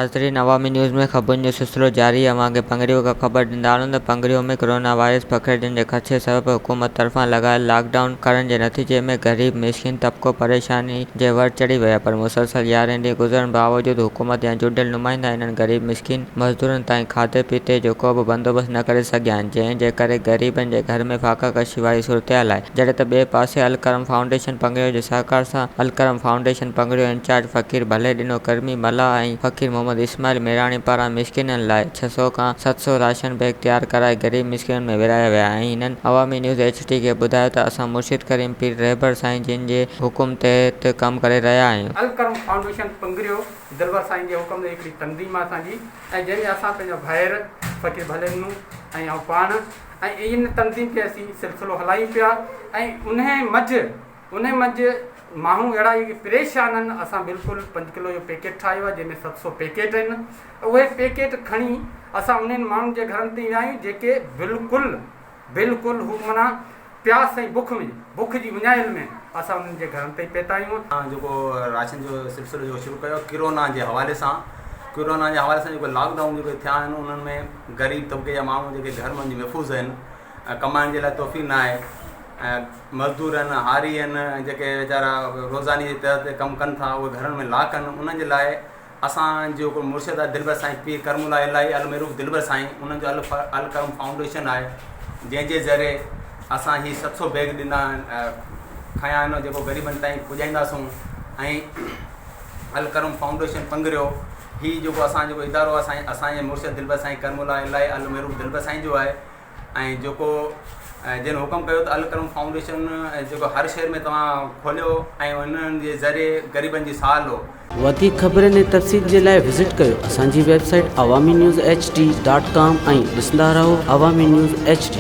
नाज़रीन, अवामी न्यूज़ में ख़बरुनि जो सिलसिलो जारी है। अवांखे पंगड़ियों का ख़बर ॾींदाऊं त पंगड़ियों में कोरोना वायरस पखिड़िजण जे ख़दशे सबबि हुकूमत तरफ़ां लगायल लॉकडाउन करण जे नतीजे में ग़रीब मिस्किन तबिको परेशानी जे वर चढ़ी वियो आहे। पर मुसलसल 11 ॾींहं गुज़रण बावजूदि हुकूमत या चूंडियल नुमाइंदा इन्हनि ग़रीब मिस्किन मज़दूरनि ताईं खाधे पीते जो को बि बंदोबस्तु न करे सघिया आहिनि, जंहिं करे ग़रीबनि जे घर में फाका कशी वारी सूरतहाल आहे। जॾहिं त ॿिए पासे अलकरम फाउंडेशन पंगड़ियो जे सहकार सां अलकरम फाउंडेशन पंगड़ियो इंचार्ज फ़कीर भले ॾिनो कर्मी मला ऐं फ़कीर मोहम्मद इस्माइल मेराणी पारां मिस्किननि लाइ 600 खां 700 राशन बैग तैयार कराए ग़रीब मिस्किननि में विराया विया। ऐं हिननि अवामी न्यूज़ HD खे ॿुधायो त असां मुर्शिद करीम पीर रहबर साईं जिन जे हुकुम तहत कमु करे रहिया आहियूं। अलकरम फाउंडेशन पंगड़ियो दिलवर साईं जे हुकुम ते हिकिड़ी तंज़ीम आहे असांजी, ऐं जंहिंमें असां पंहिंजो भाइर फ़कीर भले ॾिनो ऐं पाण ऐं इन तंज़ीम खे असीं सिलसिलो हलायूं पिया। ऐं उन मंझि माण्हू अहिड़ा जेके परेशान आहिनि, असां बिल्कुलु 5 किलो जो पैकेट ठाहियो आहे जंहिंमें 700 पैकेट आहिनि। उहे पैकेट खणी असां उन्हनि माण्हुनि जे घरनि ते विया आहियूं जेके बिल्कुलु हू माना प्यास ऐं बुख जी विञाइल में असां उन्हनि जे घरनि ते पहुता आहियूं। जेको राशन जो सिलसिलो जो शुरू कयो कोरोना जे हवाले सां जेको लॉकडाउन जेके थिया आहिनि उन्हनि में ग़रीब तबिके जा माण्हू जेके घर में महफ़ूज़ आहिनि, कमाइण जे लाइ तौफ़ीक़ न आहे, मज़दूर आहिनि, हारी आहिनि, जेके वीचारा रोज़ानी जे तहत ते कमु कनि था, उहे घरनि में लाक आहिनि, उन्हनि जे लाइ असां जेको मुर्शिद आहे दिलबर साईं पीर करमुला इलाही अलमहरूफ़ दिलबर साईं, उन्हनि जो अलकरम फाउंडेशन आहे, जंहिंजे ज़रिए असां ही 700 बैग ॾिना खया आहिनि जेको ग़रीबनि ताईं पुॼाईंदासूं। ऐं अलकरम फाउंडेशन पंगड़ियो ही जेको असां जेको इदारो आहे असांजे मुर्शिद दिलबर साईं करमुला इलाही अलमहरूफ़ दिलबर साईं जो आहे। ऐं जेको जिन हुकुम कयो त अलकरम फाउंडेशन जेको हर शहर में तव्हां खोलियो ऐं उन्हनि जे ज़रिए ग़रीबनि जी साल हो। वधीक ख़बरनि ऐं तफ़सील जे लाइ विज़िट कयो असांजी वेबसाइट awamiNewsHD.com ऐं ॾिसंदा रहो अवामी न्यूज़ HD।